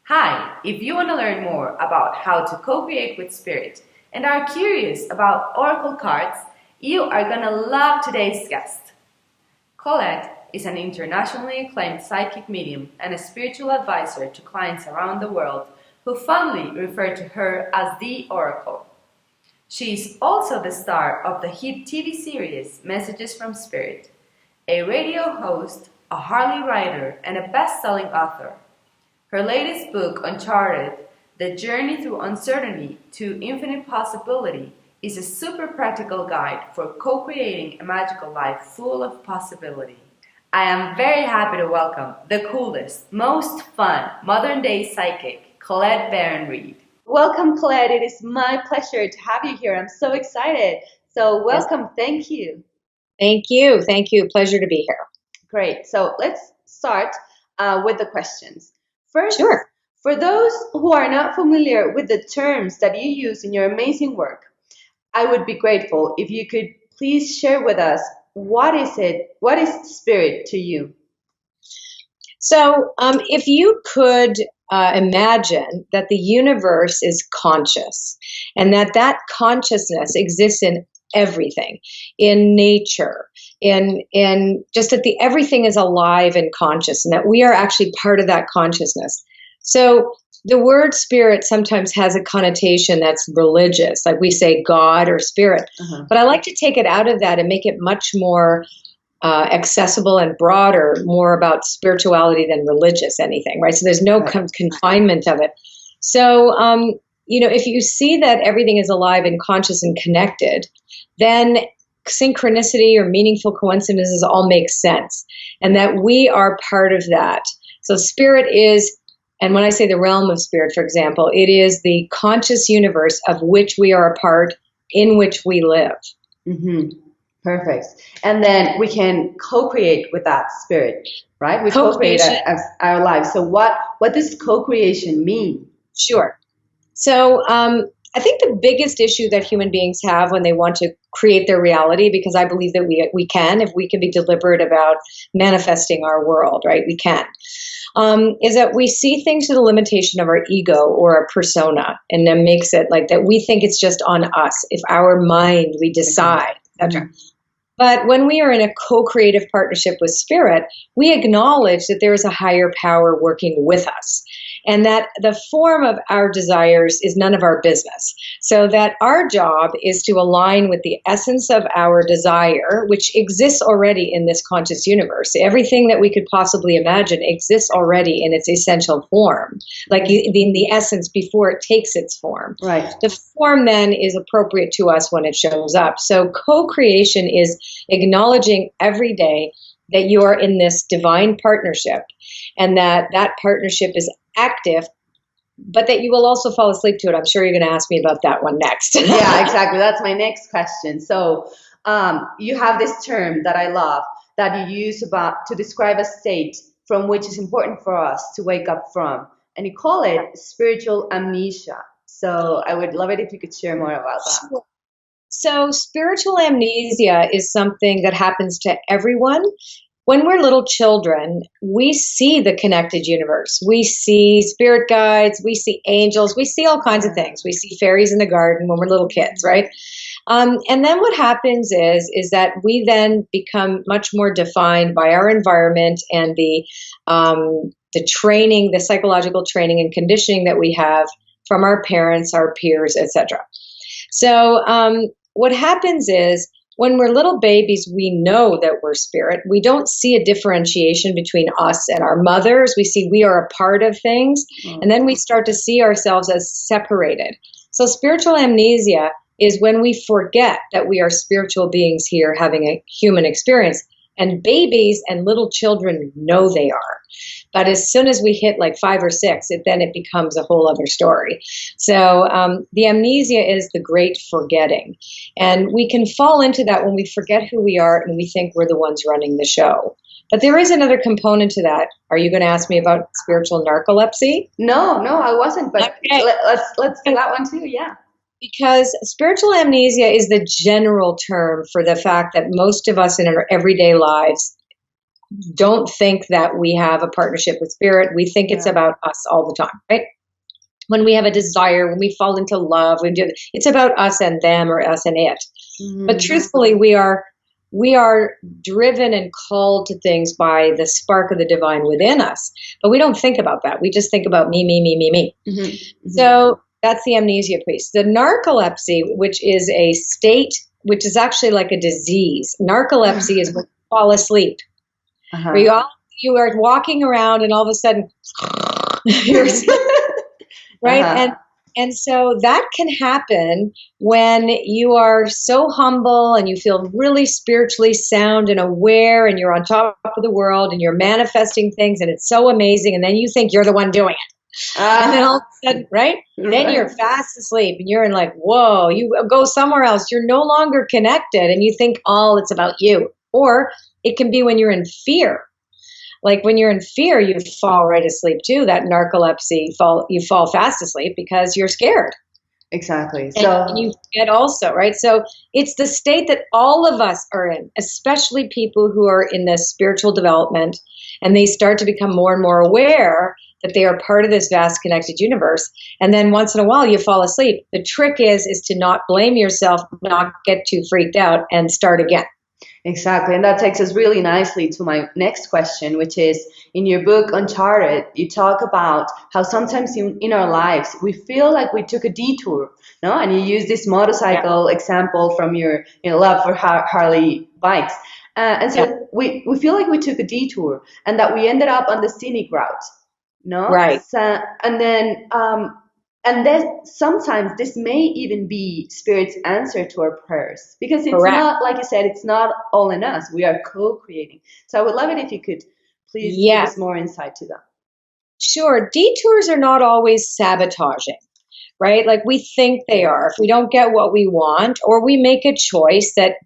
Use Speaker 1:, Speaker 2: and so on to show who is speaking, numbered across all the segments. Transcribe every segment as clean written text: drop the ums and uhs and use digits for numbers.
Speaker 1: Hi, if you want to learn more about how to co-create with spirit and are curious about oracle cards, you are going to love today's guest. Colette is an internationally acclaimed psychic medium and a spiritual advisor to clients around the world who fondly refer to her as the Oracle. She is also the star of the hit TV series Messages from Spirit, a radio host, a Harley rider, and a best-selling author. Her latest book, Uncharted, The Journey Through Uncertainty to Infinite Possibility, is a super practical guide for co-creating a magical life full of possibility. I am very happy to welcome the coolest, most fun, modern-day psychic, Colette Reid. Welcome, Colette. It is my pleasure to have you here. I'm so excited. So welcome. Yes. Thank you.
Speaker 2: Thank you. Thank you. Pleasure to be here.
Speaker 1: Great. So let's start with the questions. First,
Speaker 2: sure.
Speaker 1: For those who are not familiar with the terms that you use in your amazing work, I would be grateful if you could please share with us what is spirit to you?
Speaker 2: So if you could imagine that the universe is conscious and that consciousness exists in everything, in nature, in just that everything is alive and conscious, and that we are actually part of that consciousness. So the word spirit sometimes has a connotation that's religious, like we say God or spirit. But I like to take it out of that and make it much more accessible and broader, more about spirituality than religious anything, right? So there's no confinement of it. So, if you see that everything is alive and conscious and connected, then synchronicity or meaningful coincidences all make sense, and that we are part of that. So spirit is, and when I say the realm of spirit, for example, it is the conscious universe of which we are a part, in which we live.
Speaker 1: Mm-hmm. Perfect. And then we can co-create with that spirit, right? We co-create as our lives. So what does co-creation mean?
Speaker 2: Sure. So I think the biggest issue that human beings have when they want to create their reality, because I believe that we can, if we can be deliberate about manifesting our world, right? We can. Is that we see things to the limitation of our ego or our persona, and that makes it like that we think it's just on us. If our mind, we decide, etc. But when we are in a co-creative partnership with spirit, we acknowledge that there is a higher power working with us, and that the form of our desires is none of our business. So that our job is to align with the essence of our desire, which exists already in this conscious universe. Everything that we could possibly imagine exists already in its essential form, like in the essence before it takes its form.
Speaker 1: Right.
Speaker 2: The form then is appropriate to us when it shows up. So co-creation is acknowledging every day that you are in this divine partnership, and that partnership is active, but that you will also fall asleep to it. I'm sure you're going to ask me about that one next.
Speaker 1: Yeah, exactly. That's my next question. So you have this term that I love that you use to describe a state from which is important for us to wake up from, and you call it spiritual amnesia. So I would love it if you could share more about that.
Speaker 2: Sure. So spiritual amnesia is something that happens to everyone. When we're little children, we see the connected universe. We see spirit guides, we see angels, we see all kinds of things. We see fairies in the garden when we're little kids, right? And then what happens is that we then become much more defined by our environment and the training, the psychological training and conditioning that we have from our parents, our peers, etc. So what happens is, when we're little babies, we know that we're spirit. We don't see a differentiation between us and our mothers. We see we are a part of things, and then we start to see ourselves as separated. So spiritual amnesia is when we forget that we are spiritual beings here having a human experience. And babies and little children know they are. But as soon as we hit like 5 or 6, it becomes a whole other story. So the amnesia is the great forgetting. And we can fall into that when we forget who we are and we think we're the ones running the show. But there is another component to that. Are you going to ask me about spiritual narcolepsy?
Speaker 1: No, I wasn't. But okay. Let's do that one too, yeah.
Speaker 2: Because spiritual amnesia is the general term for the fact that most of us in our everyday lives don't think that we have a partnership with spirit. We think it's about us all the time, right? When we have a desire, when we fall into love, it's about us and them, or us and it. Mm-hmm. But truthfully, we are driven and called to things by the spark of the divine within us. But we don't think about that. We just think about me, me, me, me, me. Mm-hmm. Mm-hmm. So that's the amnesia piece. The narcolepsy, which is a state, which is actually like a disease. Narcolepsy is when you fall asleep. Where you are walking around and all of a sudden, right? And so that can happen when you are so humble and you feel really spiritually sound and aware, and you're on top of the world and you're manifesting things and it's so amazing, and then you think you're the one doing it. And then all of a sudden, right? Then you're fast asleep and you're in like, whoa, you go somewhere else. You're no longer connected and you think, oh, it's about you. Or it can be when you're in fear. Like when you're in fear, you fall right asleep too. That narcolepsy, you fall fast asleep because you're scared.
Speaker 3: Exactly.
Speaker 2: And you forget also, right? So it's the state that all of us are in, especially people who are in this spiritual development, and they start to become more and more aware that they are part of this vast connected universe. And then once in a while you fall asleep. The trick is to not blame yourself, not get too freaked out, and start again.
Speaker 3: Exactly. And that takes us really nicely to my next question, which is, in your book, Uncharted, you talk about how sometimes in our lives, we feel like we took a detour, no? And you use this motorcycle example from your love for Harley bikes. And so we feel like we took a detour and that we ended up on the scenic route, no?
Speaker 2: Right.
Speaker 3: So, and then sometimes this may even be Spirit's answer to our prayers, because it's not, like you said, it's not all in us. We are co-creating. So I would love it if you could please give us more insight to that.
Speaker 2: Sure. Detours are not always sabotaging, right? Like we think they are. If we don't get what we want, or we make a choice that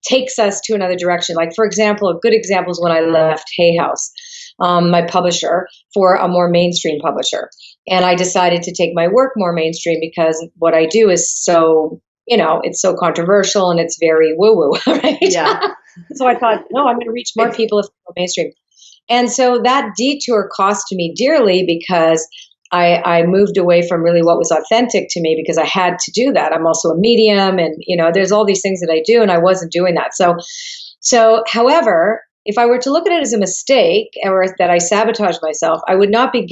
Speaker 2: takes us to another direction. Like, for example, a good example is when I left Hay House, my publisher, for a more mainstream publisher. And I decided to take my work more mainstream because what I do is so, it's so controversial and it's very woo-woo, right?
Speaker 3: Yeah.
Speaker 2: So I thought, no, I'm going to reach more people if I go mainstream. And so that detour cost me dearly because I moved away from really what was authentic to me, because I had to do that. I'm also a medium, and, there's all these things that I do, and I wasn't doing that. So however, if I were to look at it as a mistake, or that I sabotaged myself, I would not be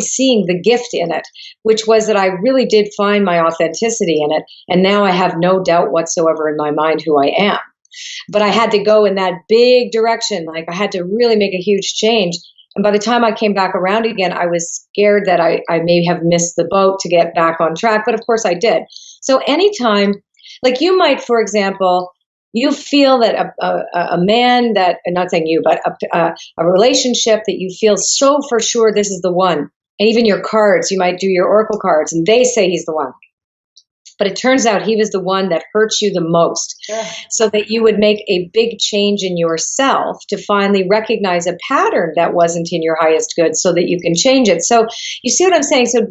Speaker 2: seeing the gift in it, which was that I really did find my authenticity in it. And now I have no doubt whatsoever in my mind who I am. But I had to go in that big direction. Like I had to really make a huge change. And by the time I came back around again, I was scared that I may have missed the boat to get back on track. But of course I did. So anytime, like you might, for example, you feel that a man that, I'm not saying you, but a relationship that you feel so for sure this is the one. And even your cards, you might do your oracle cards and they say he's the one. But it turns out he was the one that hurts you the most. Yeah. So that you would make a big change in yourself to finally recognize a pattern that wasn't in your highest good, so that you can change it. So you see what I'm saying? So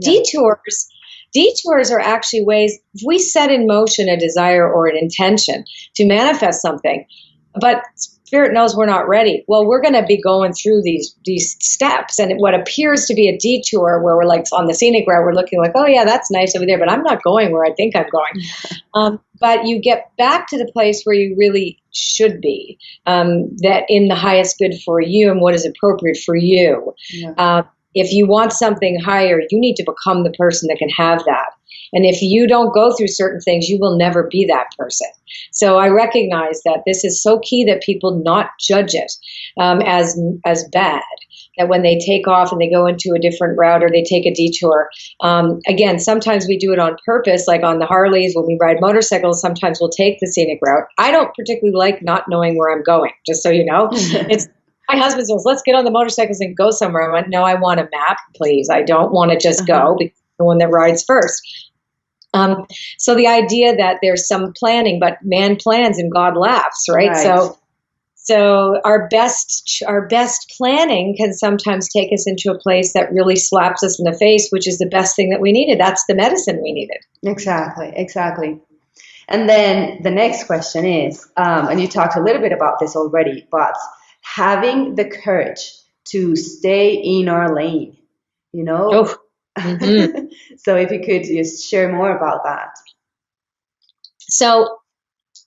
Speaker 2: Detours are actually ways, if we set in motion a desire or an intention to manifest something, but Spirit knows we're not ready. Well, we're going to be going through these steps, and what appears to be a detour where we're like on the scenic route, we're looking like, oh yeah, that's nice over there, but I'm not going where I think I'm going. But you get back to the place where you really should be, that in the highest good for you and what is appropriate for you. Yeah. If you want something higher, you need to become the person that can have that. And if you don't go through certain things, you will never be that person. So I recognize that this is so key that people not judge it as bad. That when they take off and they go into a different route or they take a detour, again, sometimes we do it on purpose, like on the Harleys, when we ride motorcycles, sometimes we'll take the scenic route. I don't particularly like not knowing where I'm going, just so you know. It's my husband says, let's get on the motorcycles and go somewhere. I went, no, I want a map, please. I don't want to just go, because I'm the one that rides first. So the idea that there's some planning, but man plans and God laughs, right? So our best planning can sometimes take us into a place that really slaps us in the face, which is the best thing that we needed. That's the medicine we needed.
Speaker 3: Exactly. And then the next question is, and you talked a little bit about this already, but having the courage to stay in our lane, you know?
Speaker 2: Oh. Mm-hmm.
Speaker 3: So if you could just share more about that.
Speaker 2: So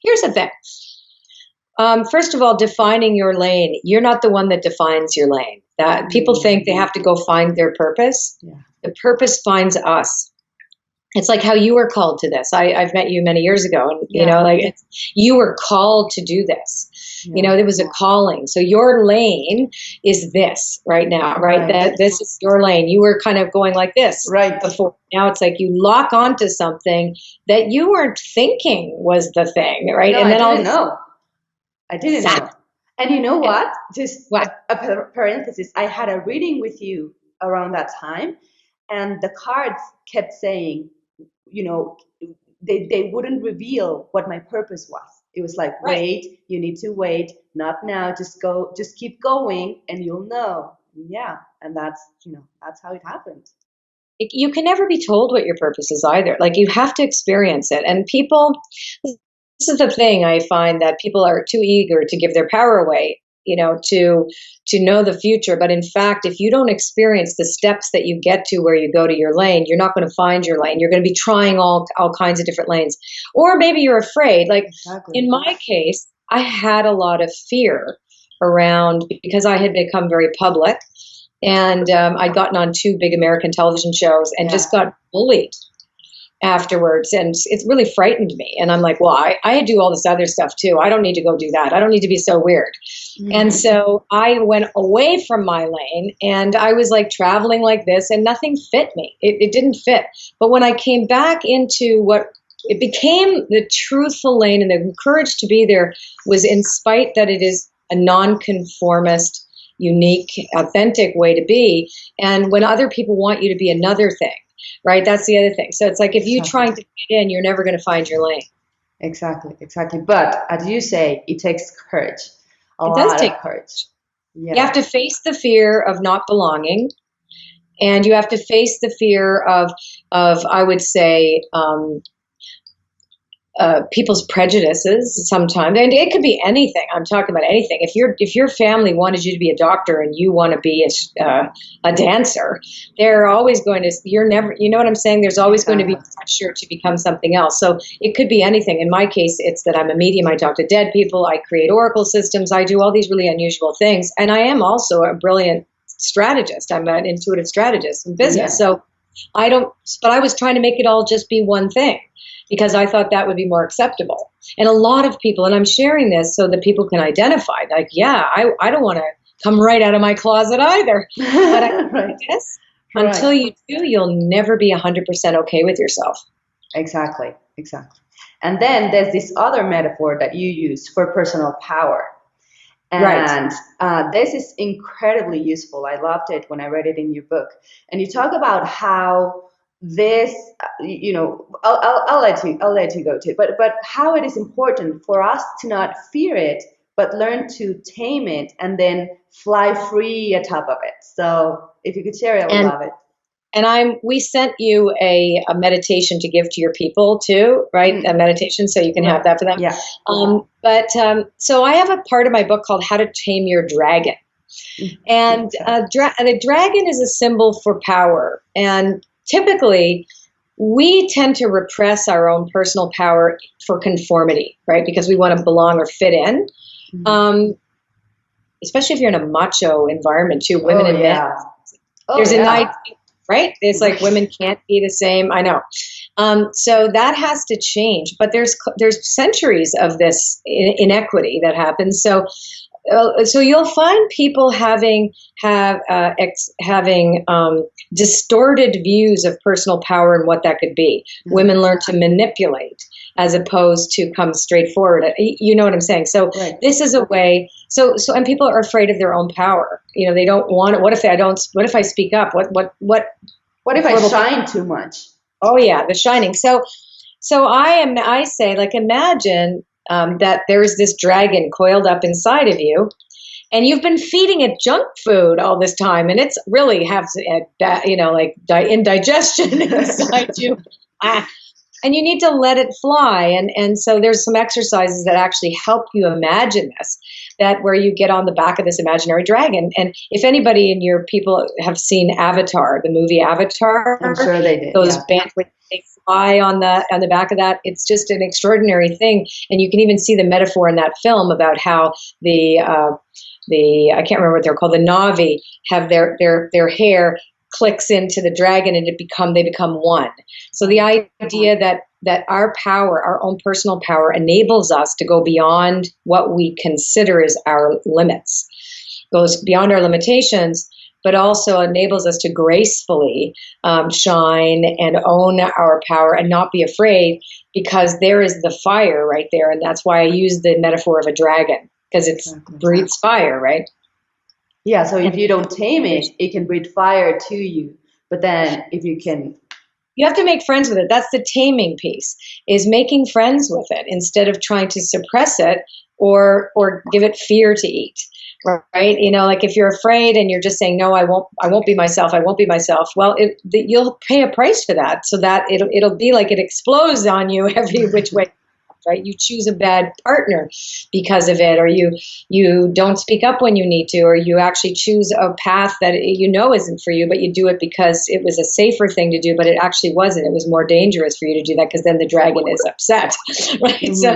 Speaker 2: here's the thing. First of all, defining your lane. You're not the one that defines your lane. That people think they have to go find their purpose.
Speaker 3: Yeah.
Speaker 2: The purpose finds us. It's like how you were called to this. I've met you many years ago, and you know, like you were called to do this. Yeah. You know, there was a calling. So your lane is this right now, right? That this is your lane. You were kind of going like this before. Now it's like you lock onto something that you weren't thinking was the thing, right?
Speaker 3: No,
Speaker 2: and then
Speaker 3: I didn't know. And you know what? Just a parenthesis. I had a reading with you around that time, and the cards kept saying, you know, they wouldn't reveal what my purpose was. It was like, wait, you need to wait, not now, just keep going and you'll know. Yeah. And that's how it happened.
Speaker 2: You can never be told what your purpose is either. Like you have to experience it. And people, this is the thing I find, that people are too eager to give their power away, you know, to know the future. But in fact, if you don't experience the steps that you get to where you go to your lane, you're not going to find your lane. You're going to be trying all kinds of different lanes. Or maybe you're afraid. Like in my case, I had a lot of fear around, because I had become very public, and I'd gotten on 2 big American television shows and just got bullied afterwards, and it really frightened me. And I'm like, well, I do all this other stuff too. I don't need to go do that. I don't need to be so weird. Mm-hmm. And so I went away from my lane, and I was like traveling like this, and nothing fit me. It didn't fit. But when I came back into what it became, the truthful lane and the courage to be there, was in spite that it is a nonconformist, unique, authentic way to be. And when other people want you to be another thing, right? That's the other thing. So it's like if you're trying to get in, you're never going to find your lane.
Speaker 3: Exactly. But as you say, it takes courage. It does take courage. Yeah.
Speaker 2: You have to face the fear of not belonging, and you have to face the fear of I would say, people's prejudices sometimes, and it could be anything. I'm talking about anything. If your family wanted you to be a doctor and you want to be a dancer, they're always going to. You're never. You know what I'm saying? There's always going to be pressure to become something else. So it could be anything. In my case, it's that I'm a medium. I talk to dead people. I create oracle systems. I do all these really unusual things, and I am also a brilliant strategist. I'm an intuitive strategist in business. Yeah. So but I was trying to make it all just be one thing, because I thought that would be more acceptable. And a lot of people, and I'm sharing this so that people can identify, like, I don't want to come right out of my closet either. But I guess until you do, you'll never be 100% okay with yourself.
Speaker 3: Exactly. And then there's this other metaphor that you use for personal power. And this is incredibly useful. I loved it when I read it in your book. And you talk about how this, you know, I'll let you go to it, but how it is important for us to not fear it, but learn to tame it and then fly free atop of it. So if you could share it, I would love it.
Speaker 2: And we sent you a meditation to give to your people too, right? A meditation, so you can have that for them.
Speaker 3: Yeah.
Speaker 2: So I have a part of my book called How to Tame Your Dragon. And a dragon is a symbol for power. And typically, we tend to repress our own personal power for conformity, right? Because we want to belong or fit in. Especially if you're in a macho environment too, women and men. There's a night, right? It's like women can't be the same. I know. So that has to change. But there's centuries of this inequity that happens. So you'll find people having distorted views of personal power and what that could be. Women learn to manipulate as opposed to come straight forward. You know what I'm saying? So this is a way. So and people are afraid of their own power. You know, they don't want it. What if I speak up? What
Speaker 3: if I shine too much?
Speaker 2: Oh yeah, the shining. So I say, like, imagine that there is this dragon coiled up inside of you, and you've been feeding it junk food all this time, and it's really has indigestion inside you. And you need to let it fly. And so there's some exercises that actually help you imagine this. that where you get on the back of this imaginary dragon. And if anybody in your people have seen Avatar, the movie Avatar,
Speaker 3: I'm sure they did.
Speaker 2: those
Speaker 3: Yeah.
Speaker 2: bands where they fly on the back of that, it's just an extraordinary thing. And you can even see the metaphor in that film about how the I can't remember what they're called, the Na'vi have their hair clicks into the dragon and they become one. So the idea that our power, our own personal power, enables us to go beyond what we consider as our limits, goes beyond our limitations, but also enables us to gracefully shine and own our power and not be afraid, because there is the fire right there. And that's why I use the metaphor of a dragon, because it breathes fire, right?
Speaker 3: Yeah, so if you don't tame it, it can breathe fire to you. But then if you can...
Speaker 2: You have to make friends with it. That's the taming piece, is making friends with it instead of trying to suppress it or give it fear to eat, right? You know, like if you're afraid and you're just saying, no, I won't be myself, I won't be myself. Well, you'll pay a price for that, so that it'll be like it explodes on you every which way. Right? You choose a bad partner because of it, or you don't speak up when you need to, or you actually choose a path that you know isn't for you, but you do it because it was a safer thing to do, but it actually wasn't. It was more dangerous for you to do that, because then the dragon is upset, right?
Speaker 3: Mm-hmm,
Speaker 2: So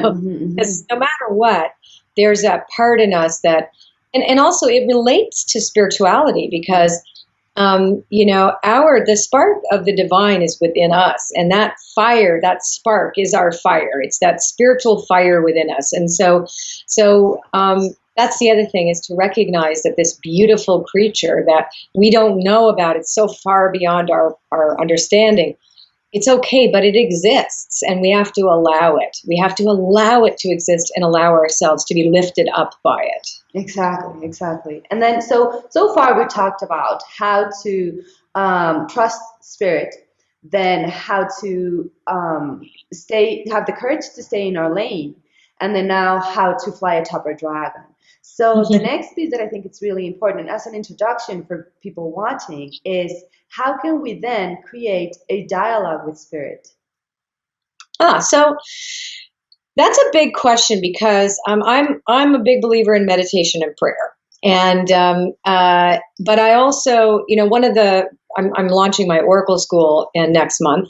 Speaker 2: no matter what, there's that part in us that, and also it relates to spirituality, because the spark of the divine is within us, and that fire, that spark is our fire. It's that spiritual fire within us. And so that's the other thing, is to recognize that this beautiful creature that we don't know about, it's so far beyond our understanding. It's okay, but it exists, and we have to allow it. We have to allow it to exist and allow ourselves to be lifted up by it.
Speaker 3: Exactly. And then so far we talked about how to trust spirit, then how to have the courage to stay in our lane, and then now how to fly atop our dragon. So the next piece that I think it's really important as an introduction for people watching is, how can we then create a dialogue with spirit?
Speaker 2: So that's a big question, because I'm a big believer in meditation and prayer, and but I also, I'm launching my Oracle school next month,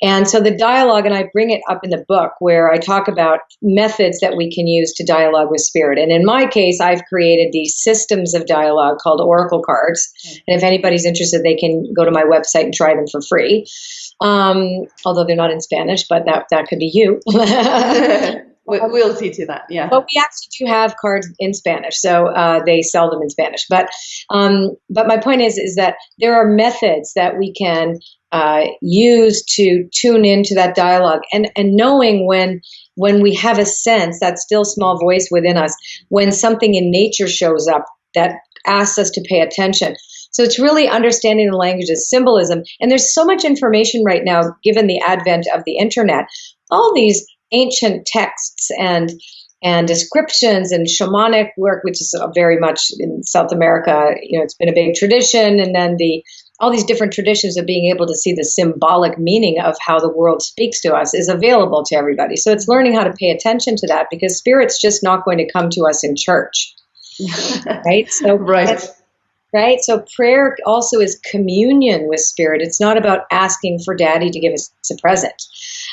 Speaker 2: and so the dialogue, and I bring it up in the book where I talk about methods that we can use to dialogue with spirit. And in my case, I've created these systems of dialogue called Oracle cards, and if anybody's interested, they can go to my website and try them for free. Although they're not in Spanish, but that could be you.
Speaker 3: We'll see to that, yeah.
Speaker 2: But we actually do have cards in Spanish, so they sell them in Spanish. But my point is that there are methods that we can use to tune into that dialogue, and knowing when we have a sense, that still small voice within us, when something in nature shows up that asks us to pay attention. So it's really understanding the language of symbolism. And there's so much information right now, given the advent of the internet, all these ancient texts and descriptions and shamanic work, which is very much in South America, it's been a big tradition. And then all these different traditions of being able to see the symbolic meaning of how the world speaks to us is available to everybody. So it's learning how to pay attention to that, because spirit's just not going to come to us in church. Right? So, right. So prayer also is communion with spirit. It's not about asking for daddy to give us a present.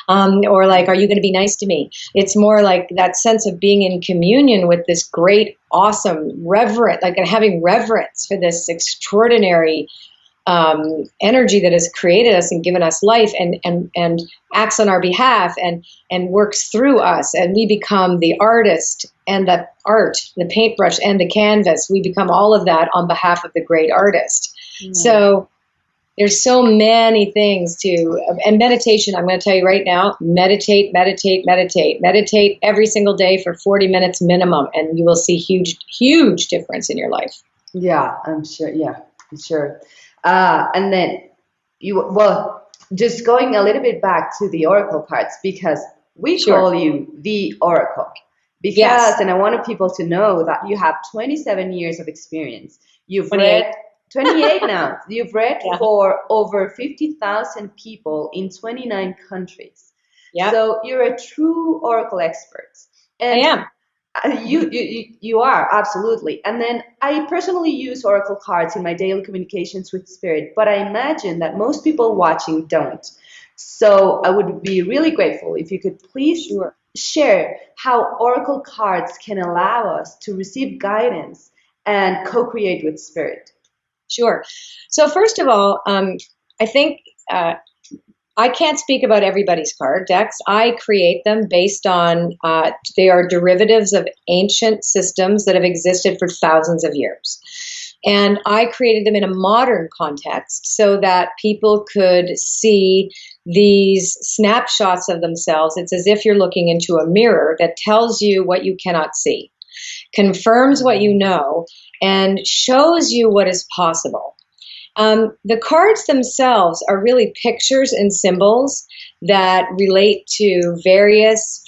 Speaker 2: Or like, are you going to be nice to me? It's more like that sense of being in communion with this great, awesome, reverent, like having reverence for this extraordinary energy that has created us and given us life, and acts on our behalf and works through us. And we become the artist and the art, the paintbrush and the canvas. We become all of that on behalf of the great artist. Mm. So there's so many things and meditation, I'm going to tell you right now, meditate every single day for 40 minutes minimum, and you will see huge difference in your life.
Speaker 3: Yeah, I'm sure. Yeah, I'm sure. And then just going a little bit back to the Oracle cards, because we call you the Oracle. Because, and I wanted people to know that you have 27 years of experience. You've
Speaker 2: 28.
Speaker 3: read 28 now. You've read for over 50,000 people in 29 countries. Yeah. So you're a true Oracle expert. And
Speaker 2: I am.
Speaker 3: You are, absolutely. And then I personally use oracle cards in my daily communications with spirit, but I imagine that most people watching don't. So I would be really grateful if you could please
Speaker 2: Sure.
Speaker 3: share how oracle cards can allow us to receive guidance and co-create with spirit.
Speaker 2: Sure. So first of all, I think I can't speak about everybody's card decks. I create them based on, they are derivatives of ancient systems that have existed for thousands of years. And I created them in a modern context so that people could see these snapshots of themselves. It's as if you're looking into a mirror that tells you what you cannot see, confirms what you know, and shows you what is possible. The cards themselves are really pictures and symbols that relate to various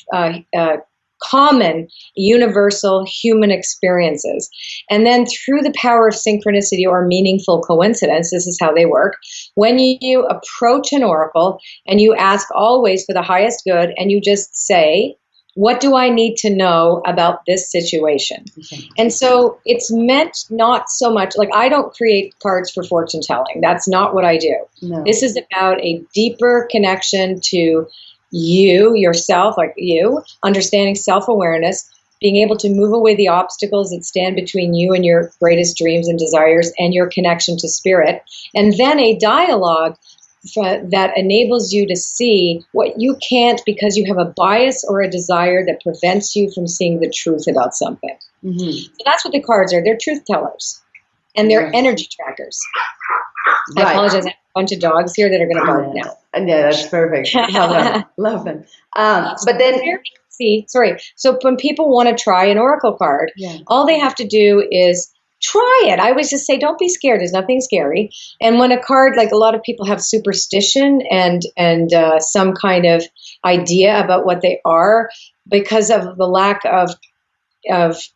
Speaker 2: common, universal human experiences. And then through the power of synchronicity or meaningful coincidence, this is how they work. When you approach an oracle and you ask always for the highest good and you just say, what do I need to know about this situation? Okay. And so it's meant not so much, like I don't create cards for fortune telling. That's not what I do. No. This is about a deeper connection to you, yourself, like you, understanding self-awareness, being able to move away the obstacles that stand between you and your greatest dreams and desires and your connection to spirit. And then a dialogue that enables you to see what you can't because you have a bias or a desire that prevents you from seeing the truth about something. Mm-hmm. So that's what the cards are. They're truth tellers. And they're energy trackers. Right. I apologize. I have a bunch of dogs here that are going to bark now.
Speaker 3: Yeah, that's perfect. Love them. Love them. But then...
Speaker 2: Sorry. So when people want to try an oracle card, all they have to do is try it. I always just say, don't be scared. There's nothing scary. And when a card, like a lot of people have superstition and some kind of idea about what they are because of the lack of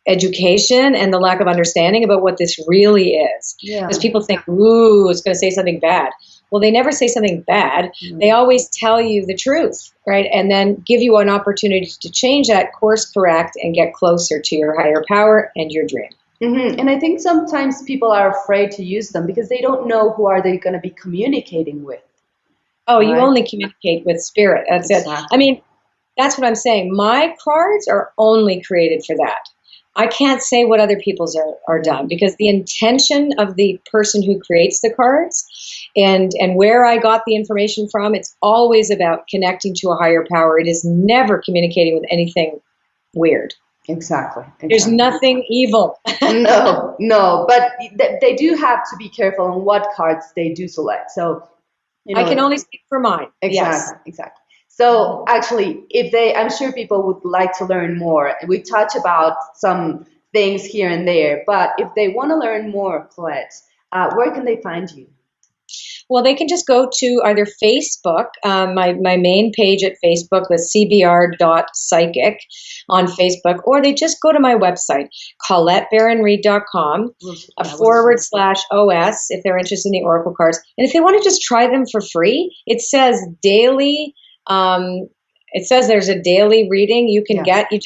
Speaker 2: education and the lack of understanding about what this really is. Because people think, ooh, it's going to say something bad. Well, they never say something bad. Mm-hmm. They always tell you the truth, right? And then give you an opportunity to change that, course correct, and get closer to your higher power and your dream.
Speaker 3: Mm-hmm. And I think sometimes people are afraid to use them because they don't know who are they going to be communicating with.
Speaker 2: Oh, right? You only communicate with spirit. That's exactly it. I mean, that's what I'm saying. My cards are only created for that. I can't say what other people's are done because the intention of the person who creates the cards and where I got the information from, it's always about connecting to a higher power. It is never communicating with anything weird.
Speaker 3: Exactly.
Speaker 2: There's nothing evil.
Speaker 3: No, but they do have to be careful on what cards they do select. So,
Speaker 2: I can only speak for mine.
Speaker 3: Exactly. So actually, I'm sure people would like to learn more. We touch about some things here and there, but if they want to learn more, Colette, where can they find you?
Speaker 2: Well, they can just go to either Facebook, my main page at Facebook, the cbr.psychic on Facebook, or they just go to my website, ColetteBaronReid.com, /OS, if they're interested in the Oracle cards. And if they want to just try them for free, it says daily, it says there's a daily reading you can get. You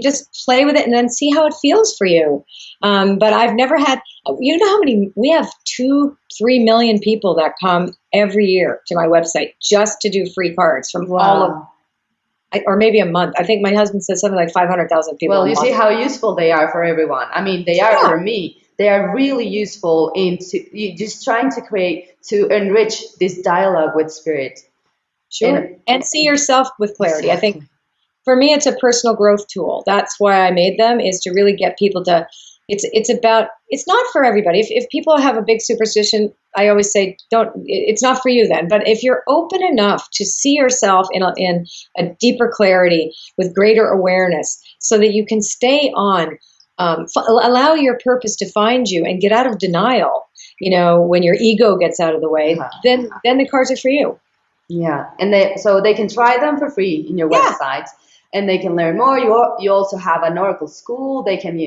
Speaker 2: just play with it and then see how it feels for you. But I've never had, you know how many, we have 2-3 million people that come every year to my website just to do free cards from all of, or maybe a month. I think my husband said something like 500,000 people.
Speaker 3: Well, you see how useful they are for everyone. I mean, they are for me. They are really useful just trying to enrich this dialogue with spirit.
Speaker 2: Sure. And see yourself with clarity. Exactly. I think for me, it's a personal growth tool. That's why I made them, is to really get people to, it's not for everybody. If people have a big superstition, I always say, it's not for you then. But if you're open enough to see yourself in a deeper clarity with greater awareness so that you can stay on, allow your purpose to find you and get out of denial, when your ego gets out of the way, then the cards are for you.
Speaker 3: Yeah, and they can try them for free in your website, and they can learn more. You also have an Oracle school. They can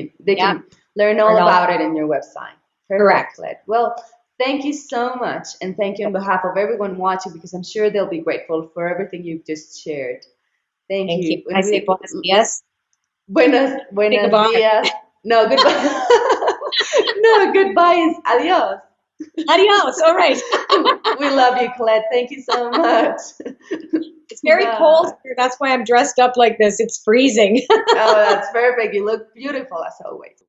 Speaker 3: learn all about it in your website.
Speaker 2: Correct.
Speaker 3: Well, thank you so much, and thank you on behalf of everyone watching, because I'm sure they'll be grateful for everything you've just shared. Thank you.
Speaker 2: Yes.
Speaker 3: Buenos
Speaker 2: goodbye.
Speaker 3: dias. No, goodbye. No, goodbye is adios.
Speaker 2: Adios. All right.
Speaker 3: We love you, Colette. Thank you so much.
Speaker 2: It's very
Speaker 3: Bye.
Speaker 2: cold here. That's why I'm dressed up like this. It's freezing.
Speaker 3: Oh, that's perfect. You look beautiful as always.